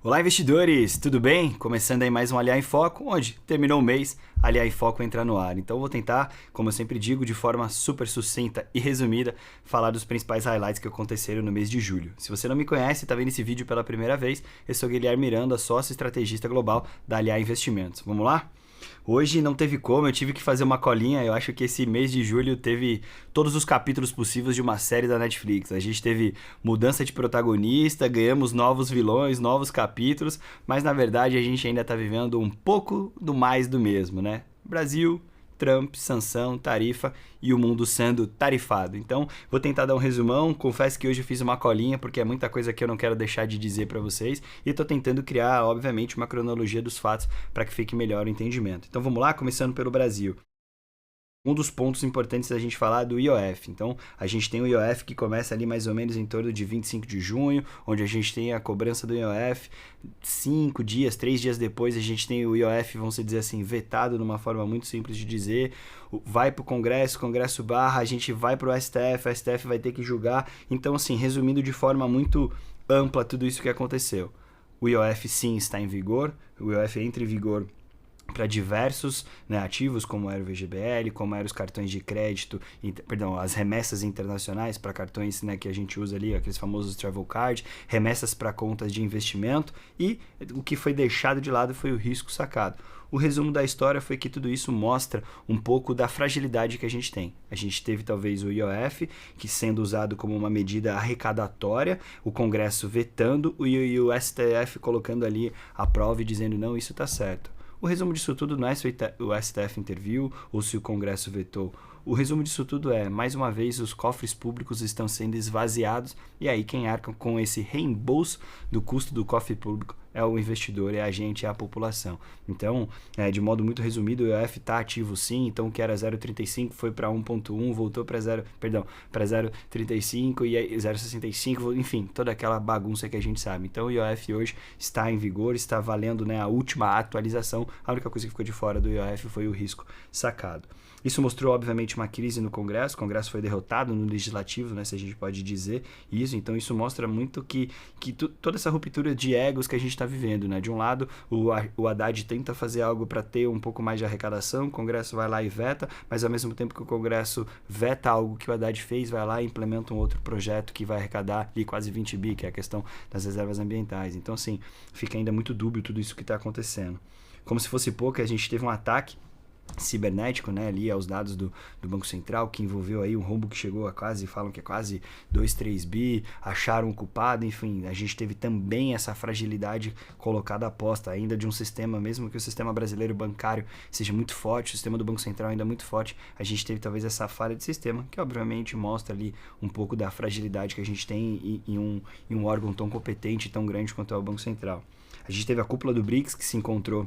Olá, investidores! Tudo bem? Começando aí mais um Aliar em Foco, onde terminou o mês, Aliar em Foco entra no ar. Então eu vou tentar, como eu sempre digo, de forma super sucinta e resumida, falar dos principais highlights que aconteceram no mês de julho. Se você não me conhece e está vendo esse vídeo pela primeira vez, eu sou Guilherme Miranda, sócio estrategista global da Aliar Investimentos. Vamos lá? Hoje não teve como, eu tive que fazer uma colinha. Eu acho que esse mês de julho teve todos os capítulos possíveis de uma série da Netflix. A gente teve mudança de protagonista, ganhamos novos vilões, novos capítulos, mas na verdade a gente ainda está vivendo um pouco do mais do mesmo, né? Brasil, Trump, sanção, tarifa e o mundo sendo tarifado. Então, vou tentar dar um resumão. Confesso que hoje eu fiz uma colinha porque é muita coisa que eu não quero deixar de dizer para vocês e estou tentando criar, obviamente, uma cronologia dos fatos para que fique melhor o entendimento. Então, vamos lá, começando pelo Brasil. Um dos pontos importantes da gente falar é do IOF. Então, a gente tem o IOF que começa ali mais ou menos em torno de 25 de junho, onde a gente tem a cobrança do IOF. 5 dias, 3 dias depois, a gente tem o IOF, vamos dizer assim, vetado, numa forma muito simples de dizer. Vai para o Congresso barra, a gente vai para o STF, a STF vai ter que julgar. Então, assim, resumindo de forma muito ampla tudo isso que aconteceu. O IOF sim está em vigor, o IOF entra em vigor para diversos, né, ativos, como era o VGBL, como eram os cartões de crédito, perdão, as remessas internacionais para cartões, né, que a gente usa ali, aqueles famosos travel card, remessas para contas de investimento, e o que foi deixado de lado foi o risco sacado. O resumo da história foi que tudo isso mostra um pouco da fragilidade que a gente tem. A gente teve talvez o IOF, que sendo usado como uma medida arrecadatória, o Congresso vetando e o STF colocando ali a prova e dizendo não, isso está certo. O resumo disso tudo não é se o STF interviu ou se o Congresso vetou. O resumo disso tudo é, mais uma vez, os cofres públicos estão sendo esvaziados e aí quem arca com esse reembolso do custo do cofre público é o investidor, é a gente, é a população. Então, de modo muito resumido, o IOF está ativo sim, então o que era 0,35 foi para 1,1, voltou para 0,35 e 0,65, enfim, toda aquela bagunça que a gente sabe. Então o IOF hoje está em vigor, está valendo, né, a última atualização. A única coisa que ficou de fora do IOF foi o risco sacado. Isso mostrou, obviamente, uma crise no Congresso. O Congresso foi derrotado no Legislativo, né, se a gente pode dizer isso. Então, isso mostra muito que toda essa ruptura de egos que a gente está vivendo, né? De um lado, o Haddad tenta fazer algo para ter um pouco mais de arrecadação, o Congresso vai lá e veta, mas ao mesmo tempo que o Congresso veta algo que o Haddad fez, vai lá e implementa um outro projeto que vai arrecadar ali quase 20 bi, que é a questão das reservas ambientais. Então, assim, fica ainda muito dúbio tudo isso que está acontecendo. Como se fosse pouco, a gente teve um ataque cibernético, né, ali aos dados do Banco Central, que envolveu aí um rombo que chegou a quase, falam que é quase 2, 3 bi, acharam um culpado, enfim, a gente teve também essa fragilidade colocada à posta ainda de um sistema, mesmo que o sistema brasileiro bancário seja muito forte, o sistema do Banco Central ainda é muito forte, a gente teve talvez essa falha de sistema, que obviamente mostra ali um pouco da fragilidade que a gente tem em um órgão tão competente e tão grande quanto é o Banco Central. A gente teve a cúpula do BRICS, que se encontrou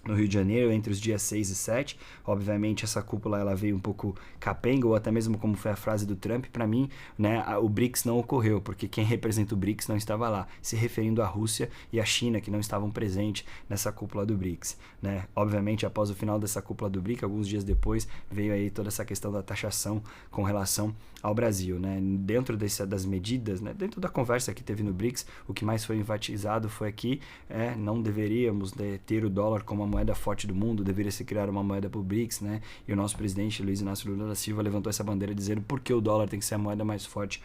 no Rio de Janeiro, entre os dias 6 e 7. Obviamente, essa cúpula ela veio um pouco capenga, ou até mesmo como foi a frase do Trump, para mim, né, o BRICS não ocorreu, porque quem representa o BRICS não estava lá, se referindo à Rússia e à China, que não estavam presentes nessa cúpula do BRICS. Né? Obviamente, após o final dessa cúpula do BRICS, alguns dias depois, veio aí toda essa questão da taxação com relação ao Brasil. Né? Dentro das medidas, né, dentro da conversa que teve no BRICS, o que mais foi enfatizado foi que não deveríamos, né, ter o dólar como a moeda forte do mundo, deveria se criar uma moeda para o BRICS, né? E o nosso presidente Luiz Inácio Lula da Silva levantou essa bandeira dizendo por que o dólar tem que ser a moeda mais forte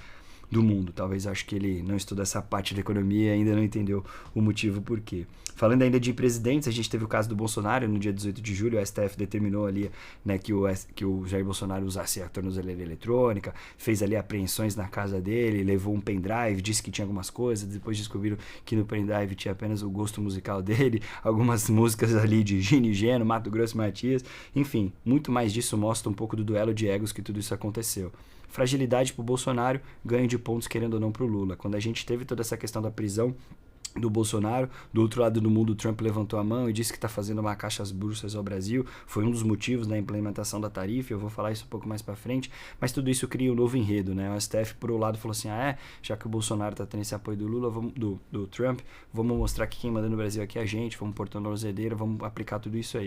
do mundo. Talvez acho que ele não estuda essa parte da economia e ainda não entendeu o motivo por quê. Falando ainda de presidentes, a gente teve o caso do Bolsonaro no dia 18 de julho, o STF determinou ali, né, que o Jair Bolsonaro usasse a tornozeleira eletrônica, fez ali apreensões na casa dele, levou um pendrive, disse que tinha algumas coisas, depois descobriram que no pendrive tinha apenas o gosto musical dele, algumas músicas ali de Gino e Geno, Mato Grosso e Matias, enfim, muito mais disso mostra um pouco do duelo de egos que tudo isso aconteceu. Fragilidade para o Bolsonaro, ganho de pontos querendo ou não para o Lula. Quando a gente teve toda essa questão da prisão do Bolsonaro, do outro lado do mundo o Trump levantou a mão e disse que está fazendo uma caixa às bursas ao Brasil, foi um dos motivos da implementação da tarifa, eu vou falar isso um pouco mais para frente, mas tudo isso cria um novo enredo, né? O STF por um lado falou assim, já que o Bolsonaro está tendo esse apoio do Lula, do Trump, vamos mostrar que quem manda no Brasil aqui é a gente, vamos pôr tornozeleira, vamos aplicar tudo isso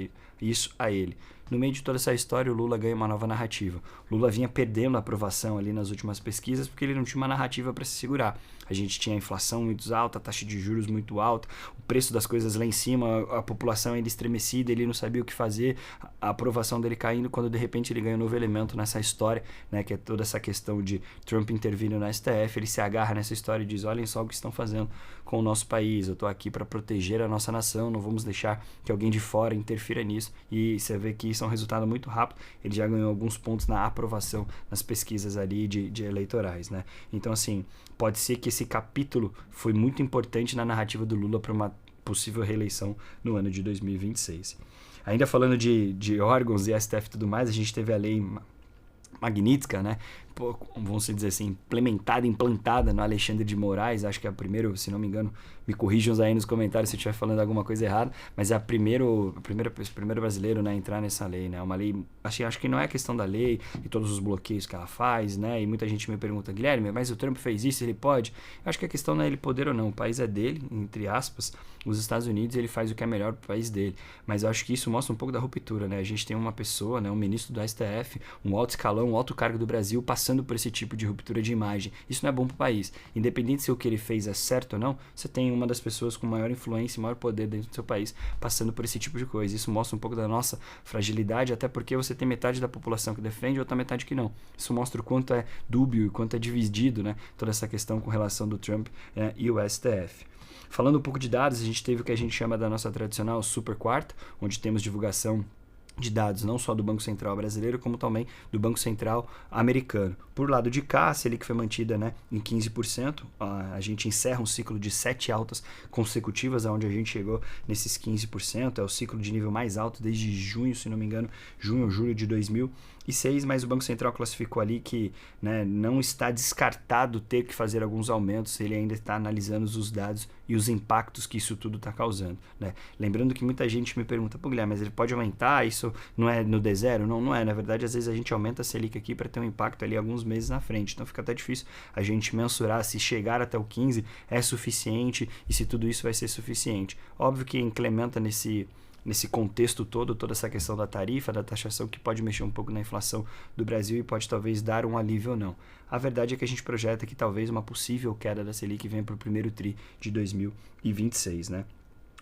a ele. no meio de toda essa história, o Lula ganha uma nova narrativa. O Lula vinha perdendo a aprovação ali nas últimas pesquisas porque ele não tinha uma narrativa para se segurar. A gente tinha a inflação muito alta, a taxa de juros muito alta, o preço das coisas lá em cima, a população ainda estremecida, ele não sabia o que fazer, a aprovação dele caindo, quando de repente ele ganha um novo elemento nessa história, né, que é toda essa questão de Trump intervindo na STF, ele se agarra nessa história e diz, olhem só o que estão fazendo com o nosso país, eu estou aqui para proteger a nossa nação, não vamos deixar que alguém de fora interfira nisso, e você vê que isso é um resultado muito rápido, ele já ganhou alguns pontos na aprovação nas pesquisas ali de eleitorais, né? Então, assim, pode ser que esse capítulo foi muito importante na narrativa do Lula para uma possível reeleição no ano de 2026. Ainda falando de órgãos e STF e tudo mais, a gente teve a lei Magnitsky, né? Vamos dizer assim, implantada no Alexandre de Moraes, acho que é a primeira, se não me engano, me corrijam aí nos comentários se eu estiver falando alguma coisa errada, mas é o primeiro brasileiro, né, a entrar nessa lei, né? Uma lei, acho que não é a questão da lei e todos os bloqueios que ela faz, né? E muita gente me pergunta, Guilherme, mas o Trump fez isso, ele pode? Eu acho que a questão não é ele poder ou não, o país é dele, entre aspas, os Estados Unidos, ele faz o que é melhor para o país dele, mas eu acho que isso mostra um pouco da ruptura, né? A gente tem uma pessoa, né, um ministro do STF, um alto escalão, um alto cargo do Brasil, passando por esse tipo de ruptura de imagem. Isso não é bom para o país. Independente se o que ele fez é certo ou não, você tem uma das pessoas com maior influência e maior poder dentro do seu país passando por esse tipo de coisa. Isso mostra um pouco da nossa fragilidade, até porque você tem metade da população que defende e outra metade que não. Isso mostra o quanto é dúbio e quanto é dividido, né, toda essa questão com relação do Trump e o STF. Falando um pouco de dados, a gente teve o que a gente chama da nossa tradicional super quarta, onde temos divulgação de dados não só do Banco Central brasileiro, como também do Banco Central americano. Por lado de cá, a Selic foi mantida, né, em 15%. A gente encerra um ciclo de 7 altas consecutivas, onde a gente chegou nesses 15%. É o ciclo de nível mais alto desde junho, se não me engano, junho ou julho de 2006, mas o Banco Central classificou ali que, né, não está descartado ter que fazer alguns aumentos, ele ainda está analisando os dados e os impactos que isso tudo está causando, né? Lembrando que muita gente me pergunta, pô, Guilherme, mas ele pode aumentar, isso não é no D0? Não, não é. Na verdade, às vezes a gente aumenta a Selic aqui para ter um impacto ali alguns meses na frente, então fica até difícil a gente mensurar se chegar até o 15 é suficiente e se tudo isso vai ser suficiente. Óbvio que incrementa nesse contexto todo, toda essa questão da tarifa, da taxação, que pode mexer um pouco na inflação do Brasil e pode talvez dar um alívio ou não. A verdade é que a gente projeta que talvez uma possível queda da Selic venha para o primeiro tri de 2026, né?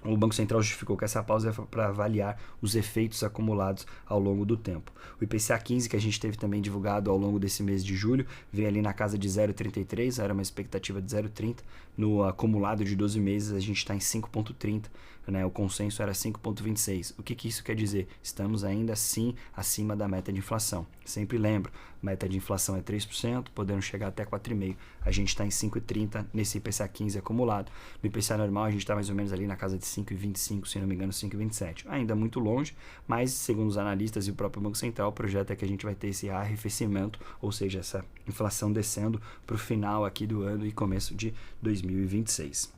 O Banco Central justificou que essa pausa é para avaliar os efeitos acumulados ao longo do tempo. O IPCA 15, que a gente teve também divulgado ao longo desse mês de julho, veio ali na casa de 0,33, era uma expectativa de 0,30. No acumulado de 12 meses, a gente está em 5,30. Né? O consenso era 5,26. O que isso quer dizer? Estamos ainda assim acima da meta de inflação. Sempre lembro, meta de inflação é 3%, podendo chegar até 4,5%. A gente está em 5,30 nesse IPCA 15 acumulado. No IPCA normal, a gente está mais ou menos ali na casa de 5,25, se não me engano, 5,27. Ainda muito longe, mas segundo os analistas e o próprio Banco Central, o projeto é que a gente vai ter esse arrefecimento, ou seja, essa inflação descendo para o final aqui do ano e começo de 2026.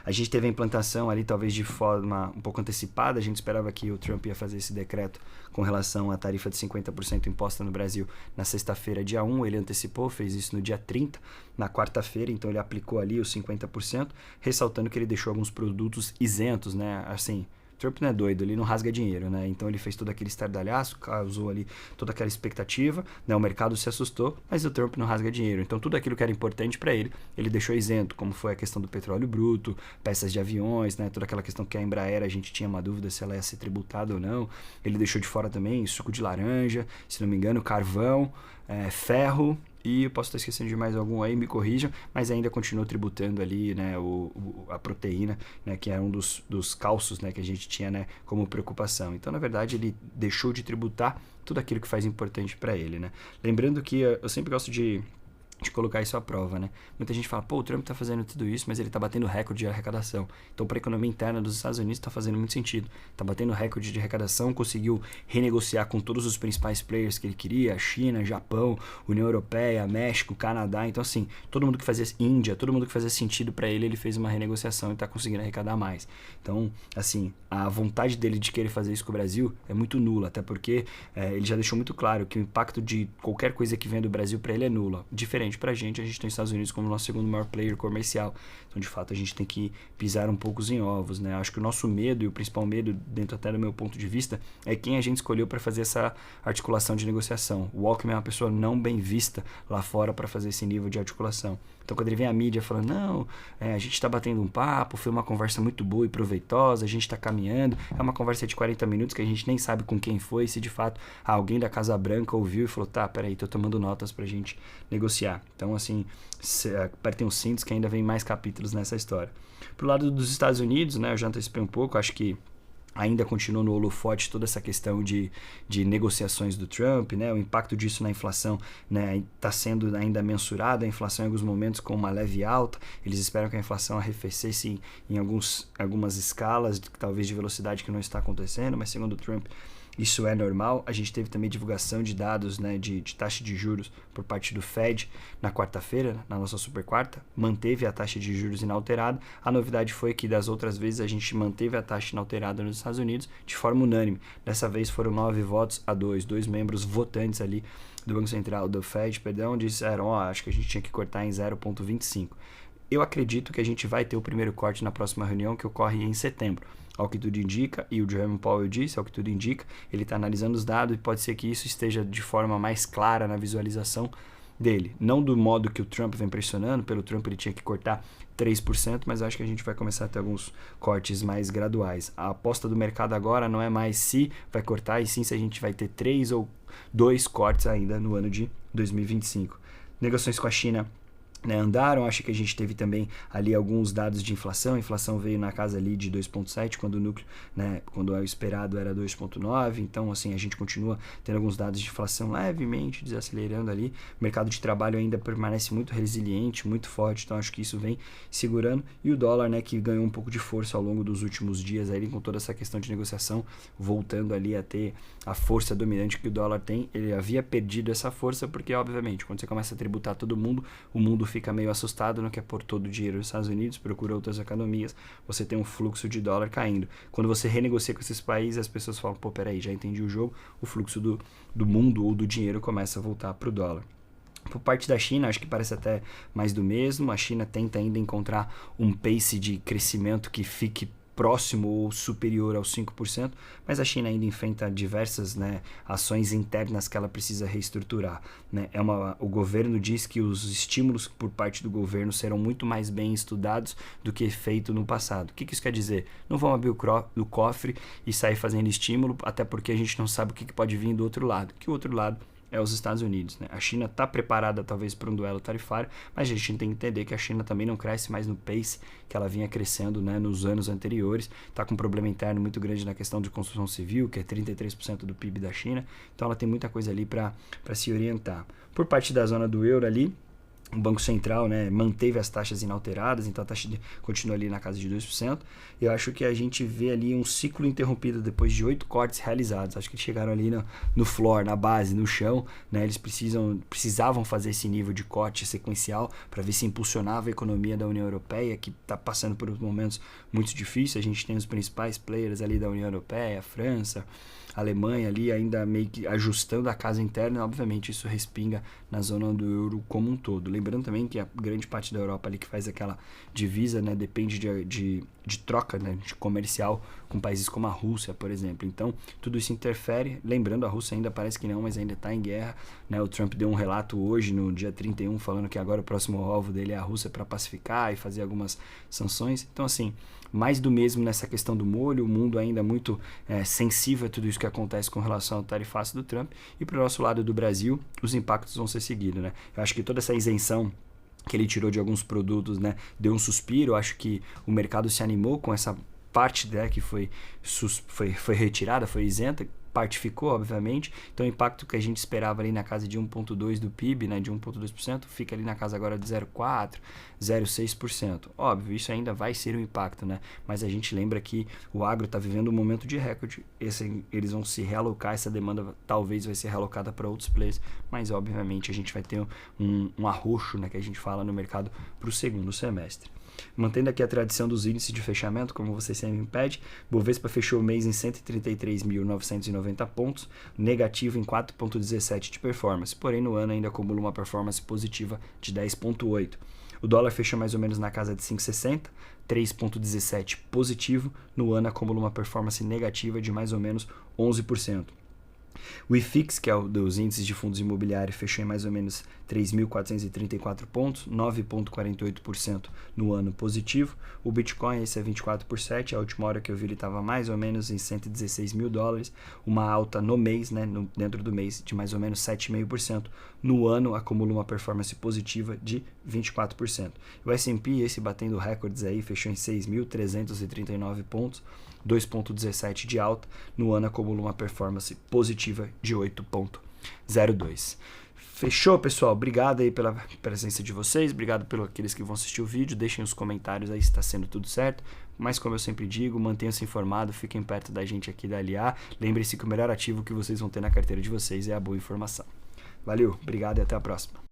A gente teve a implantação ali talvez de forma um pouco antecipada, a gente esperava que o Trump ia fazer esse decreto com relação à tarifa de 50% imposta no Brasil na sexta-feira, dia 1, ele antecipou, fez isso no dia 30, na quarta-feira, então ele aplicou ali os 50%, ressaltando que ele deixou alguns produtos isentos, né, assim... Trump não é doido, ele não rasga dinheiro, né? Então ele fez todo aquele estardalhaço, causou ali toda aquela expectativa, né? O mercado se assustou, mas o Trump não rasga dinheiro. Então tudo aquilo que era importante para ele, ele deixou isento, como foi a questão do petróleo bruto, peças de aviões, né? Toda aquela questão que a Embraer, a gente tinha uma dúvida se ela ia ser tributada ou não. Ele deixou de fora também suco de laranja, se não me engano, carvão, ferro. E eu posso estar esquecendo de mais algum aí, me corrijam, mas ainda continuou tributando ali, né, a proteína, né, que é um dos cálcios, né, que a gente tinha, né, como preocupação. Então, na verdade, ele deixou de tributar tudo aquilo que faz importante para ele, né. Lembrando que eu sempre gosto de colocar isso à prova, né? Muita gente fala, pô, o Trump tá fazendo tudo isso, mas ele tá batendo recorde de arrecadação. Então, para a economia interna dos Estados Unidos, tá fazendo muito sentido. Tá batendo recorde de arrecadação, conseguiu renegociar com todos os principais players que ele queria, China, Japão, União Europeia, México, Canadá. Então, assim, todo mundo que fazia Índia, todo mundo que fazia sentido para ele fez uma renegociação e tá conseguindo arrecadar mais. Então, assim, a vontade dele de querer fazer isso com o Brasil é muito nula, até porque ele já deixou muito claro que o impacto de qualquer coisa que venha do Brasil para ele é nula. Diferente importante pra gente. A gente tem os Estados Unidos como nosso segundo maior player comercial. Então, de fato, a gente tem que pisar um pouco em ovos, né? Acho que o nosso medo, e o principal medo, dentro até do meu ponto de vista, é quem a gente escolheu para fazer essa articulação de negociação. O Alckmin é uma pessoa não bem vista lá fora para fazer esse nível de articulação. Então, quando ele vem à mídia falando, não, a gente está batendo um papo, foi uma conversa muito boa e proveitosa, a gente está caminhando, é uma conversa de 40 minutos que a gente nem sabe com quem foi, se de fato alguém da Casa Branca ouviu e falou, tá, peraí, tô tomando notas pra gente negociar. Então, assim, apertem os cintos que ainda vem mais capítulos nessa história. Pro lado dos Estados Unidos, né, eu já antecipei um pouco, acho que ainda continua no holofote toda essa questão de negociações do Trump, né? O impacto disso na inflação, né, está sendo ainda mensurado, a inflação em alguns momentos com uma leve alta, eles esperam que a inflação arrefecesse em algumas escalas, talvez de velocidade que não está acontecendo, mas segundo o Trump isso é normal. A gente teve também divulgação de dados, né, de taxa de juros por parte do Fed na quarta-feira, na nossa super quarta, manteve a taxa de juros inalterada. A novidade foi que das outras vezes a gente manteve a taxa inalterada nos Estados Unidos de forma unânime. Dessa vez foram 9 votos a 2, dois membros votantes ali do Banco Central, do Fed, perdão, disseram, acho que a gente tinha que cortar em 0,25. Eu acredito que a gente vai ter o primeiro corte na próxima reunião, que ocorre em setembro. Ao que tudo indica, e o Jerome Powell disse, ao que tudo indica, ele está analisando os dados e pode ser que isso esteja de forma mais clara na visualização dele. Não do modo que o Trump vem pressionando, pelo Trump ele tinha que cortar 3%, mas acho que a gente vai começar a ter alguns cortes mais graduais. A aposta do mercado agora não é mais se vai cortar, e sim se a gente vai ter 3 ou 2 cortes ainda no ano de 2025. Negociações com a China, né, andaram, acho que a gente teve também ali alguns dados de inflação. A inflação veio na casa ali de 2,7, quando o núcleo, né, quando o esperado era 2,9. Então, assim, a gente continua tendo alguns dados de inflação levemente desacelerando ali. O mercado de trabalho ainda permanece muito resiliente, muito forte, então acho que isso vem segurando. E o dólar, né, que ganhou um pouco de força ao longo dos últimos dias aí, com toda essa questão de negociação, voltando ali a ter a força dominante que o dólar tem. Ele havia perdido essa força porque, obviamente, quando você começa a tributar todo mundo, o mundo fica meio assustado, não quer pôr todo o dinheiro nos Estados Unidos, procura outras economias, você tem um fluxo de dólar caindo. Quando você renegocia com esses países, as pessoas falam, pô, peraí, já entendi o jogo, o fluxo do mundo ou do dinheiro começa a voltar para o dólar. Por parte da China, acho que parece até mais do mesmo. A China tenta ainda encontrar um pace de crescimento que fique próximo ou superior aos 5%, mas a China ainda enfrenta diversas, né, ações internas que ela precisa reestruturar. Né? O governo diz que os estímulos por parte do governo serão muito mais bem estudados do que feito no passado. O que isso quer dizer? Não vão abrir o cofre e sair fazendo estímulo, até porque a gente não sabe o que pode vir do outro lado. Que o outro lado é os Estados Unidos. Né? A China está preparada talvez para um duelo tarifário, mas a gente tem que entender que a China também não cresce mais no pace que ela vinha crescendo, né, nos anos anteriores. Está com um problema interno muito grande na questão de construção civil, que é 33% do PIB da China. Então ela tem muita coisa ali para se orientar. Por parte da zona do euro ali, o Banco Central, né, manteve as taxas inalteradas, então a taxa continua ali na casa de 2%. Eu acho que a gente vê ali um ciclo interrompido depois de 8 cortes realizados. Acho que chegaram ali no floor, na base, no chão. Né, eles precisavam fazer esse nível de corte sequencial para ver se impulsionava a economia da União Europeia, que está passando por momentos muito difíceis. A gente tem os principais players ali da União Europeia, a França, a Alemanha ali ainda meio que ajustando a casa interna, e obviamente isso respinga na zona do euro como um todo. Lembrando também que a grande parte da Europa ali que faz aquela divisa, né, depende de troca, né, de comercial com países como a Rússia, por exemplo. Então, tudo isso interfere. Lembrando, a Rússia ainda parece que não, mas ainda está em guerra. Né? O Trump deu um relato hoje, no dia 31, falando que agora o próximo alvo dele é a Rússia para pacificar e fazer algumas sanções. Então, assim, mais do mesmo nessa questão do molho, o mundo ainda muito sensível a tudo isso que acontece com relação ao tarifácio do Trump. E para o nosso lado do Brasil, os impactos vão ser seguidos. Né? Eu acho que toda essa isenção que ele tirou de alguns produtos, né, deu um suspiro. Eu acho que o mercado se animou com essa parte, né, que foi retirada, foi isenta. Parte ficou, obviamente, então o impacto que a gente esperava ali na casa de 1,2% do PIB, né, de 1,2%, fica ali na casa agora de 0,4%, 0,6%. Óbvio, isso ainda vai ser um impacto, né, mas a gente lembra que o agro está vivendo um momento de recorde, eles vão se realocar, essa demanda talvez vai ser realocada para outros players, mas obviamente a gente vai ter um arroxo, né, que a gente fala no mercado para o segundo semestre. Mantendo aqui a tradição dos índices de fechamento, como você sempre pede, Bovespa fechou o mês em 133.990 pontos, negativo em 4,17 de performance, porém no ano ainda acumula uma performance positiva de 10,8. O dólar fechou mais ou menos na casa de 5,60, 3,17 positivo, no ano acumula uma performance negativa de mais ou menos 11%. O IFIX, que é o dos índices de fundos imobiliários, fechou em mais ou menos 3.434 pontos, 9,48% no ano positivo. O Bitcoin, esse é 24%, a última hora que eu vi ele estava mais ou menos em 116 mil dólares, uma alta no mês, né, dentro do mês, de mais ou menos 7,5%. No ano, acumula uma performance positiva de 24%. O S&P, esse batendo recordes aí, fechou em 6.339 pontos, 2,17 de alta, no ano acumula uma performance positiva de 8,02. Fechou, pessoal? Obrigado aí pela presença de vocês, obrigado pelos aqueles que vão assistir o vídeo, deixem os comentários aí se está sendo tudo certo, mas como eu sempre digo, mantenham-se informados, fiquem perto da gente aqui da LA, lembre-se que o melhor ativo que vocês vão ter na carteira de vocês é a boa informação. Valeu, obrigado e até a próxima.